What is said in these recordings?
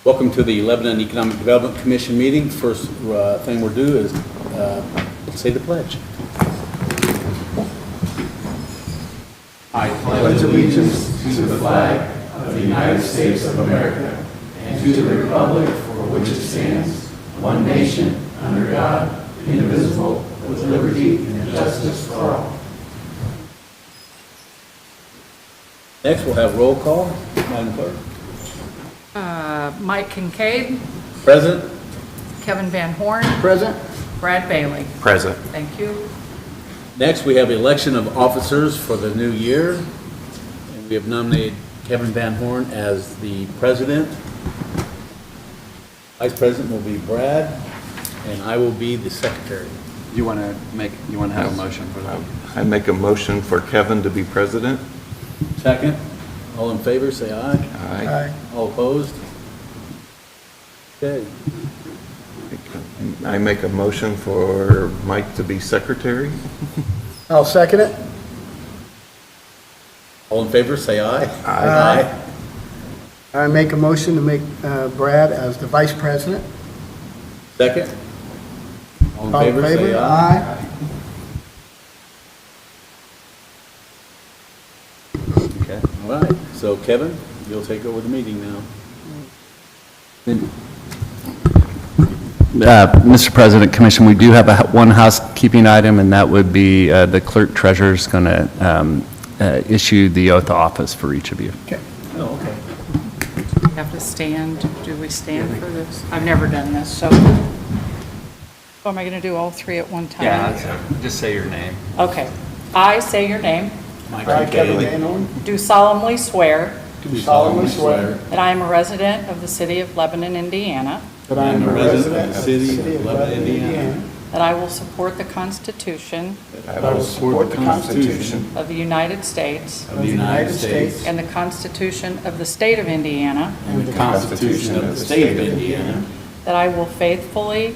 Welcome to the Lebanon Economic Development Commission meeting. First thing we'll do is say the pledge. I pledge allegiance to the flag of the United States of America and to the republic for which it stands, one nation, under God, indivisible, with liberty and justice for all. Next, we'll have roll call. Madam Clerk. Mike Kincaid, Present. Kevin Van Horn, Present. Brad Bailey. Present. Thank you. Next, we have election of officers for the new year. And we have nominated Kevin Van Horn as the president. Vice President will be Brad, and I will be the secretary. You want to have a motion for that? I make a motion for Kevin to be president. Second. All in favor, say aye. Aye. All opposed? Okay. I make a motion for Mike to be secretary. I'll second it. All in favor, say aye. Aye. I make a motion to make Brad as the vice president. Second. All in favor, say aye. Aye. Okay, all right. So Kevin, you'll take over the meeting now. Mr. President, Commission, we do have one housekeeping item, and that would be the clerk treasurer is going to issue the oath of office for each of you. Okay. Oh, okay. We have to stand. Do we stand for this? I've never done this, so. Oh, am I going to do all three at one time? Just say your name. Okay. I say your name. I, Kevin Van Horn, Do solemnly swear do solemnly swear that I am a resident of the city of Lebanon, Indiana, that I am a resident of the city of Lebanon, Indiana, that I will support the Constitution I will support the Constitution of the United States of the United States and the Constitution of the state of Indiana, And the Constitution of the State of Indiana. that I will faithfully,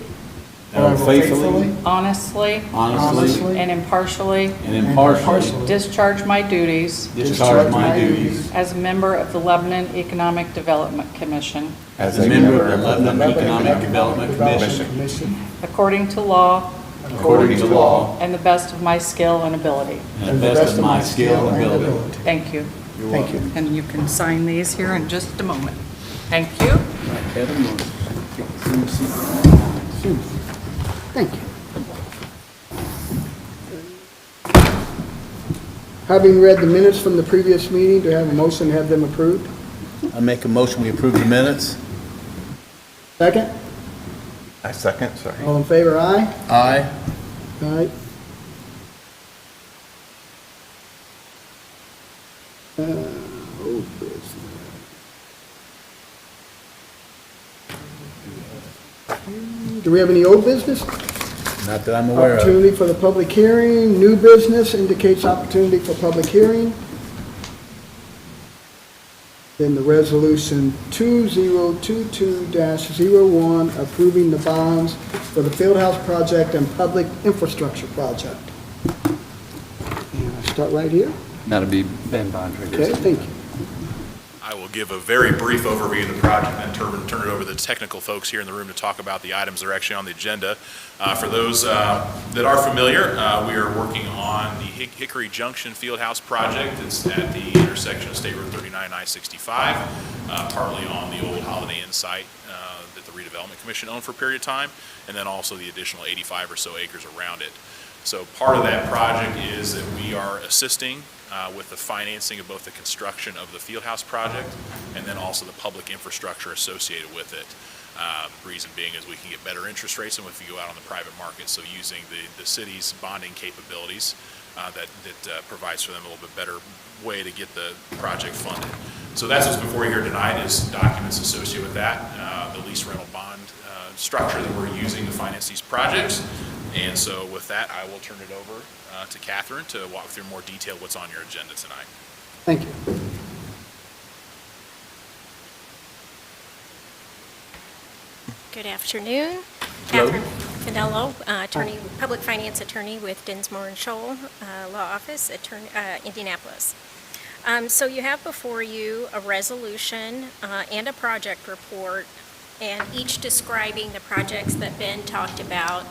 That I will faithfully, honestly, honestly, and impartially and impartially discharge my duties discharge my duties as a member of the Lebanon Economic Development Commission, as a member of the Lebanon Economic Development Commission, according to law according to law, and the best of my skill and ability. and the best of my skill and ability. Thank you. Thank you. And you can sign these here in just a moment. Thank you. All right, Kevin, we'll take the seat. Thank you. Having read the minutes from the previous meeting, do I have a motion to have them approved? I make a motion, we approve the minutes. Second? I second, sorry. All in favor, aye? Aye. Aye. Old business. Do we have any old business? Not that I'm aware of. Opportunity for the public hearing. New business indicates opportunity for public hearing. Then the resolution 2022-01 approving the bonds for the Fieldhouse project and public infrastructure project. And I start right here. That'll be Ben Bondry. Okay, thank you. I will give a very brief overview of the project and then turn it over to the technical folks here in the room to talk about the items that are actually on the agenda. For those that are familiar, we are working on the Hickory Junction Fieldhouse project. It's at the intersection of State Road 39 and I-65, partly on the old Holiday Inn site that the Redevelopment Commission owned for a period of time, and then also the additional 85 or so acres around it. So part of that project is that we are assisting with the financing of both the construction of the Fieldhouse project and then also the public infrastructure associated with it. Reason being is we can get better interest rates than if you go out on the private market. So using the city's bonding capabilities that provides for them a little bit better way to get the project funded. So that's what's before you here tonight is documents associated with that, the lease rental bond structure that we're using to finance these projects. And so with that, I will turn it over to Catherine to walk through more detail what's on your agenda tonight. Thank you. Good afternoon. Hello. Catherine Finello, public finance attorney with Dinsmore and Scholl Law Office, Indianapolis. So you have before you a resolution and a project report, and each describing the projects that Ben talked about.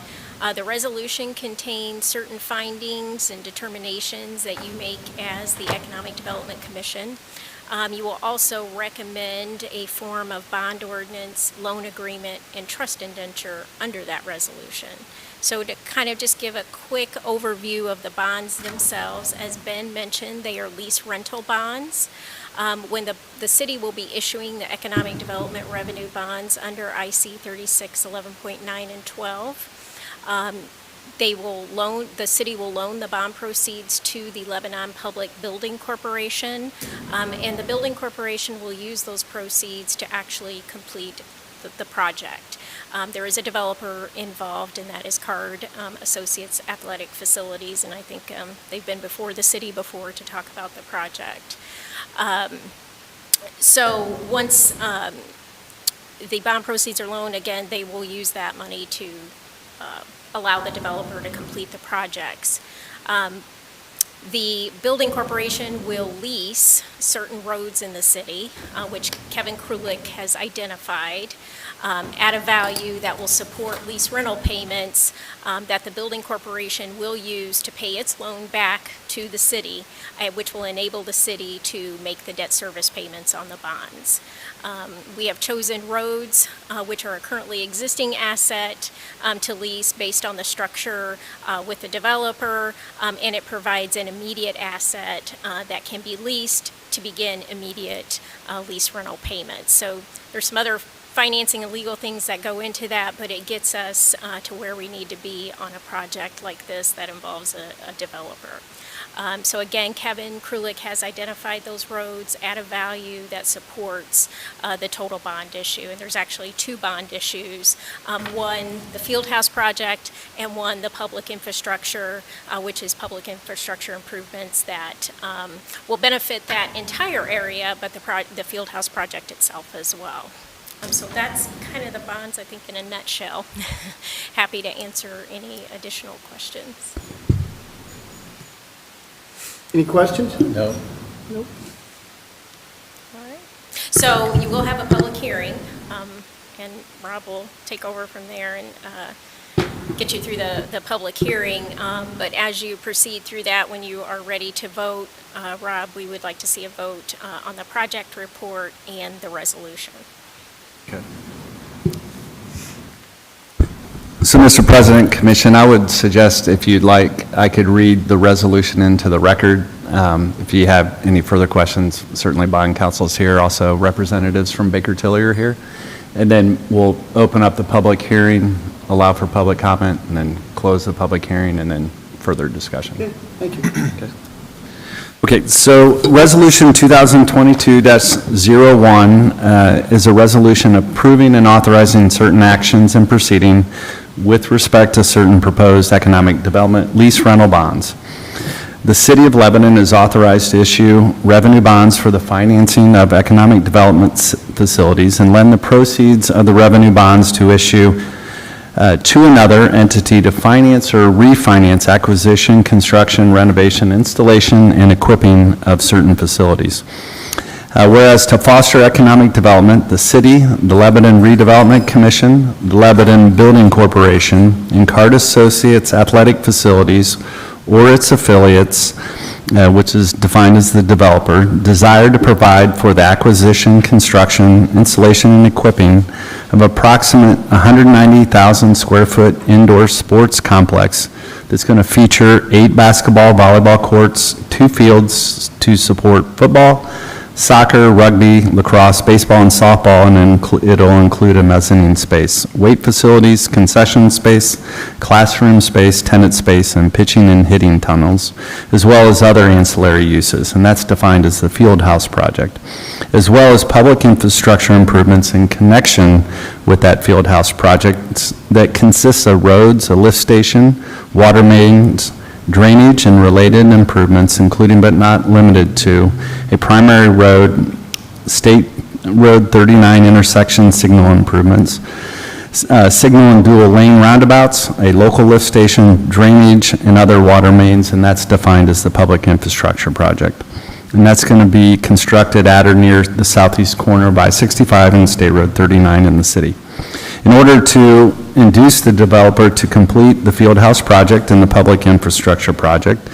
The resolution contains certain findings and determinations that you make as the Economic Development Commission. You will also recommend a form of bond ordinance, loan agreement, and trust indenture under that resolution. So to kind of just give a quick overview of the bonds themselves, as Ben mentioned, they are lease rental bonds. When the city will be issuing the economic development revenue bonds under IC 36, 11.9 and 12, the city will loan the bond proceeds to the Lebanon Public Building Corporation, and the building corporation will use those proceeds to actually complete the project. There is a developer involved, and that is Card Associates Athletic Facilities, and I think they've been before the city before to talk about the project. So once the bond proceeds are loaned, again, they will use that money to allow the developer to complete the projects. The building corporation will lease certain roads in the city, which Kevin Krulik has identified, at a value that will support lease rental payments that the building corporation will use to pay its loan back to the city, which will enable the city to make the debt service payments on the bonds. We have chosen roads which are a currently existing asset to lease based on the structure with the developer, and it provides an immediate asset that can be leased to begin immediate lease rental payments. So there's some other financing and legal things that go into that, but it gets us to where we need to be on a project like this that involves a developer. So again, Kevin Krulik has identified those roads at a value that supports the total bond issue. And there's actually two bond issues. One, the Fieldhouse project, and one, the public infrastructure, which is public infrastructure improvements that will benefit that entire area, but the Fieldhouse project itself as well. So that's kind of the bonds, I think, in a nutshell. Happy to answer any additional questions. Any questions? No. Nope. All right. So you will have a public hearing, and Rob will take over from there and get you through the public hearing. But as you proceed through that, when you are ready to vote, Rob, we would like to see a vote on the project report and the resolution. Okay. So, Mr. President, Commission, I would suggest if you'd like, I could read the resolution into the record. If you have any further questions, certainly bond council's here, also representatives from Baker Tilly are here. And then we'll open up the public hearing, allow for public comment, and then close the public hearing, and then further discussion. Okay, thank you. Okay. Okay, so Resolution 2022-01 is a resolution approving and authorizing certain actions and proceeding with respect to certain proposed economic development lease rental bonds. The City of Lebanon is authorized to issue revenue bonds for the financing of economic development facilities and lend the proceeds of the revenue bonds to issue to another entity to finance or refinance acquisition, construction, renovation, installation, and equipping of certain facilities. Whereas to foster economic development, the city, the Lebanon Redevelopment Commission, the Lebanon Building Corporation, and Card Associates Athletic Facilities, or its affiliates, which is defined as the developer, desire to provide for the acquisition, construction, installation, and equipping of approximate 190,000 square foot indoor sports complex that's going to feature 8 basketball, volleyball courts, 2 fields to support football, soccer, rugby, lacrosse, baseball, and softball, and it'll include a mezzanine space, weight facilities, concession space, classroom space, tenant space, and pitching and hitting tunnels, as well as other ancillary uses, and that's defined as the Fieldhouse project, as well as public infrastructure improvements in connection with that Fieldhouse project that consists of roads, a lift station, water mains, drainage and related improvements, including but not limited to a primary road, State Road 39 intersection signal improvements, signal and dual lane roundabouts, a local lift station, drainage, and other water mains, and that's defined as the public infrastructure project. and that's going to be constructed at or near the southeast corner by 65 and State Road 39 in the city. In order to induce the developer to complete the field house project and the public infrastructure project,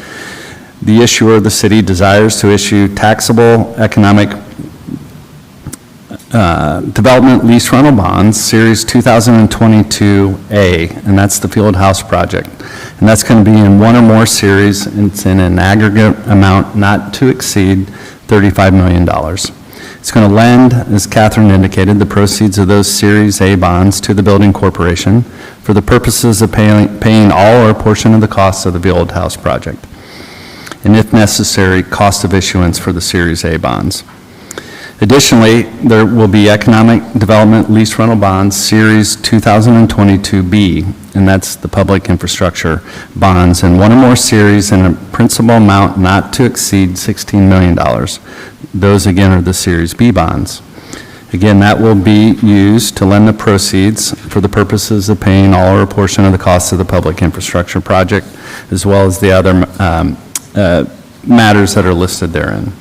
the issuer, the city, desires to issue taxable economic development lease rental bonds, Series 2022A, and that's the field house project. And that's going to be in one or more series, and it's in an aggregate amount not to exceed $35 million. It's going to lend, as Catherine indicated, the proceeds of those Series A bonds to the building corporation for the purposes of paying all or a portion of the costs of the field house project, and if necessary, cost of issuance for the Series A bonds. Additionally, there will be economic development lease rental bonds, Series 2022B, and that's the public infrastructure bonds, in one or more series in a principal amount not to exceed $16 million. Those, again, are the Series B bonds. Again, that will be used to lend the proceeds for the purposes of paying all or a portion of the costs of the public infrastructure project, as well as the other matters that are listed therein.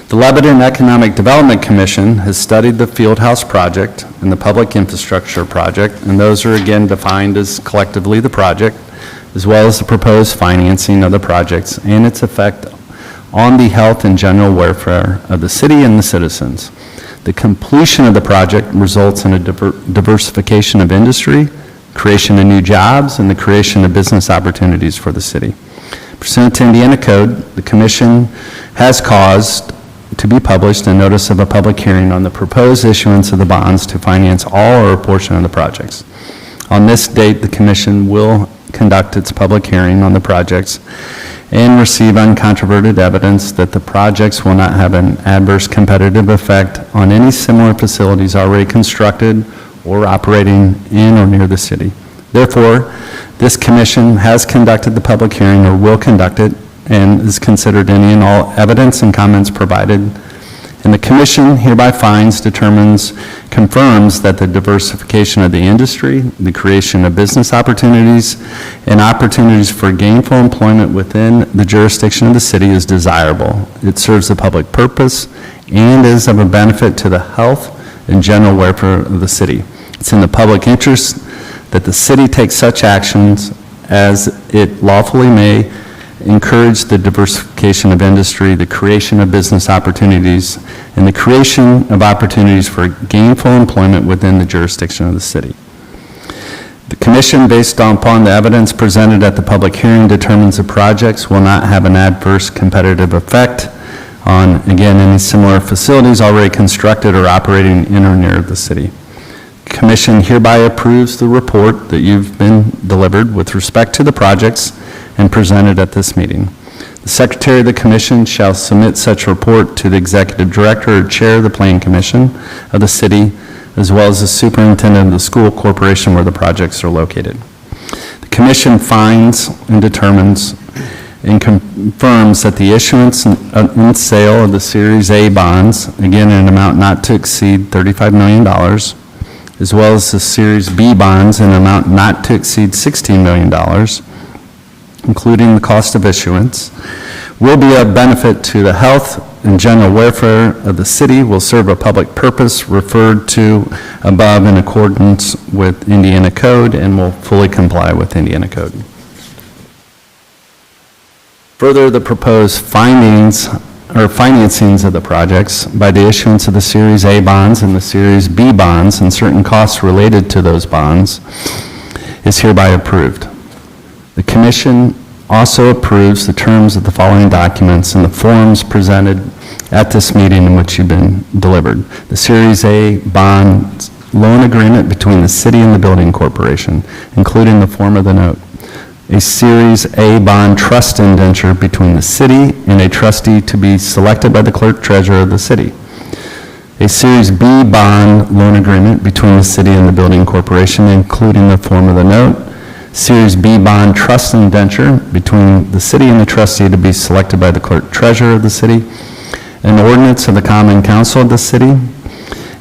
The Lebanon Economic Development Commission has studied the field house project and the public infrastructure project, and those are again defined as collectively the project, as well as the proposed financing of the projects and its effect on the health and general welfare of the city and the citizens. The completion of the project results in a diversification of industry, creation of new jobs, and the creation of business opportunities for the city. Pursuant to Indiana Code, the Commission has caused to be published a notice of a public hearing on the proposed issuance of the bonds to finance all or a portion of the projects. On this date, the Commission will conduct its public hearing on the projects and receive uncontroverted evidence that the projects will not have an adverse competitive effect on any similar facilities already constructed or operating in or near the city. Therefore, this Commission has conducted the public hearing or will conduct it and is considered any and all evidence and comments provided. And the Commission hereby finds, determines, confirms that the diversification of the industry, the creation of business opportunities, and opportunities for gainful employment within the jurisdiction of the city is desirable. It serves the public purpose and is of a benefit to the health and general welfare of the city. It's in the public interest that the city takes such actions as it lawfully may encourage the diversification of industry, the creation of business opportunities, and the creation of opportunities for gainful employment within the jurisdiction of the city. The Commission, based upon the evidence presented at the public hearing, determines the projects will not have an adverse competitive effect on, again, any similar facilities already constructed or operating in or near the city. The Commission hereby approves the report that you've been delivered with respect to the projects and presented at this meeting. The Secretary of the Commission shall submit such report to the Executive Director or Chair of the Planning Commission of the city, as well as the Superintendent of the school corporation where the projects are located. The Commission finds and determines and confirms that the issuance and sale of the Series A bonds, again in an amount not to exceed $35 million, as well as the Series B bonds in an amount not to exceed $16 million, including the cost of issuance, will be of benefit to the health and general welfare of the city, will serve a public purpose referred to above in accordance with Indiana Code, and will fully comply with Indiana Code. Further, the proposed findings or financings of the projects by the issuance of the Series A bonds and the Series B bonds and certain costs related to those bonds is hereby approved. The Commission also approves the terms of the following documents and the forms presented at this meeting in which you've been delivered. The Series A bond loan agreement between the city and the building corporation, including the form of the note. A Series A bond trust indenture between the city and a trustee to be selected by the clerk treasurer of the city. A Series B bond loan agreement between the city and the building corporation, including the form of the note. Series B bond trust indenture between the city and the trustee to be selected by the clerk treasurer of the city. An ordinance of the common council of the city.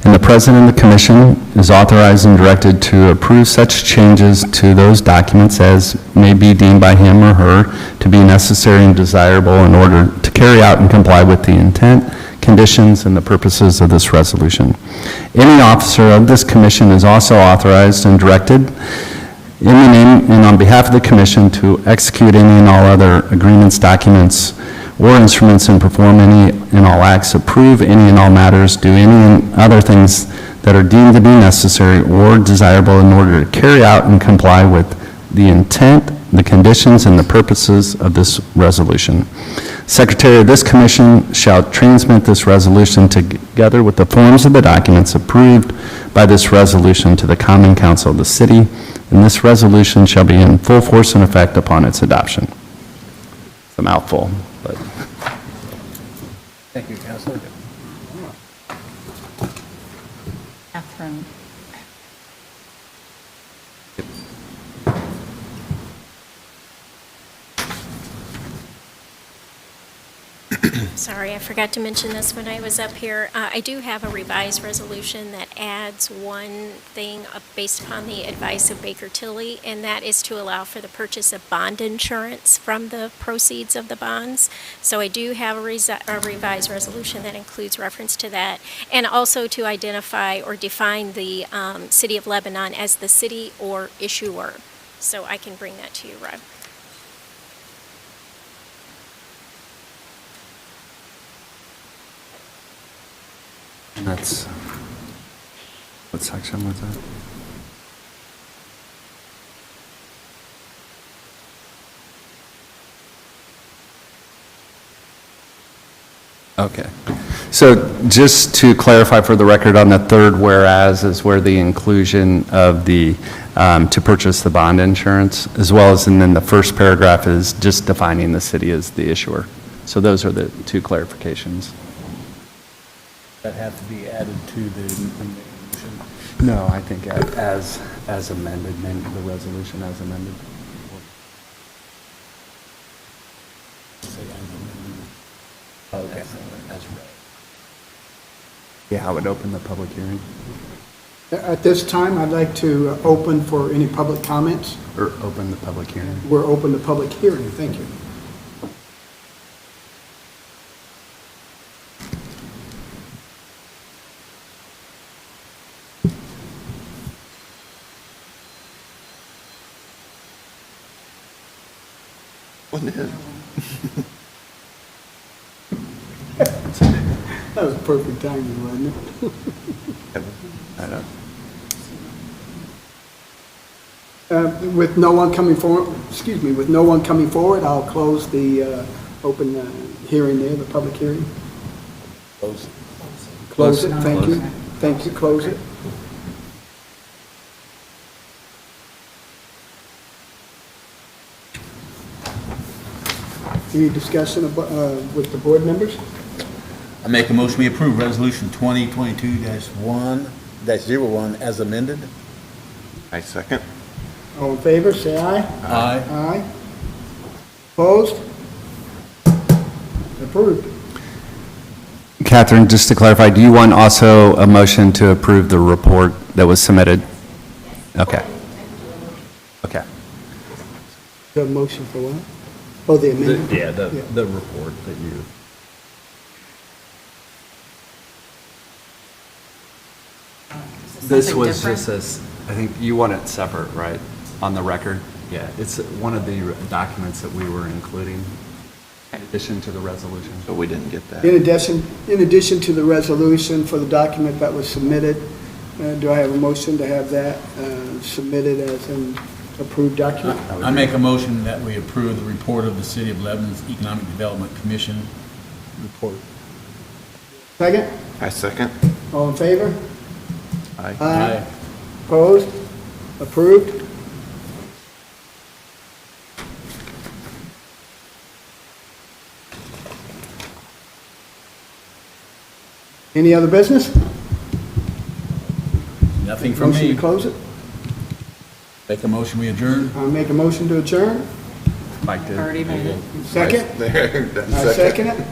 and the president of the commission is authorized and directed to approve such changes to those documents as may be deemed by him or her to be necessary and desirable in order to carry out and comply with the intent, conditions, and the purposes of this resolution. Any officer of this commission is also authorized and directed in the name and on behalf of the commission to execute any and all other agreements, documents, or instruments and perform any and all acts, approve any and all matters, do any and other things that are deemed to be necessary or desirable in order to carry out and comply with the intent, the conditions, and the purposes of this resolution. Secretary of this commission shall transmit this resolution together with the forms of the documents approved by this resolution to the common council of the city, and this resolution shall be in full force and effect upon its adoption. It's a mouthful, but... Thank you, Counselor. Catherine. Sorry, I forgot to mention this when I was up here. I do have a revised resolution that adds one thing based upon the advice of Baker Tilly, and that is to allow for the purchase of bond insurance from the proceeds of the bonds. So I do have a revised resolution that includes reference to that, and also to identify or define the City of Lebanon as the city or issuer. So I can bring that to you, Rob. And that's, what section was that? Okay. So just to clarify for the record, on the third whereas is where the inclusion of the, to purchase the bond insurance, as well as, and then the first paragraph is just defining the city as the issuer. So those are the two clarifications. That have to be added to the motion. No, I think as amended, the resolution as amended. Okay. That's right. Yeah, I would open the public hearing. At this time, I'd like to open for any public comments. Or open the public hearing. We're open to public hearing. Thank you. Wasn't it? That was perfect timing, wasn't it? I don't. With no one coming forward, with no one coming forward, I'll close the open hearing there, the public hearing. Close. Close it, thank you. Thank you, close it. Any discussion with the board members? I make a motion we approve Resolution 2022-1-01 as amended. I second. All in favor, say aye. Aye. Aye. Opposed? Approved. Catherine, just to clarify, do you want also a motion to approve the report that was submitted? Okay. Okay. The motion for what? Oh, the amendment? The report that you... This was just as, I think you want it separate, right, on the record? Yeah, it's one of the documents that we were including in addition to the resolution. But we didn't get that. In addition to the resolution for the document that was submitted, do I have a motion to have that submitted as an approved document? I make a motion that we approve the report of the City of Lebanon's Economic Development Commission report. Second? I second. All in favor? Aye. Aye. Opposed? Approved? Any other business? Nothing from Motion me. to close it? Make a motion we adjourn. I'll make a motion to adjourn. Mike did. Already made it. Second? There, I second it.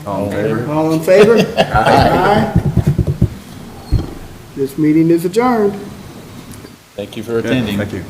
All in favor? All in favor? Aye. This meeting is adjourned. Thank you for attending. Thank you.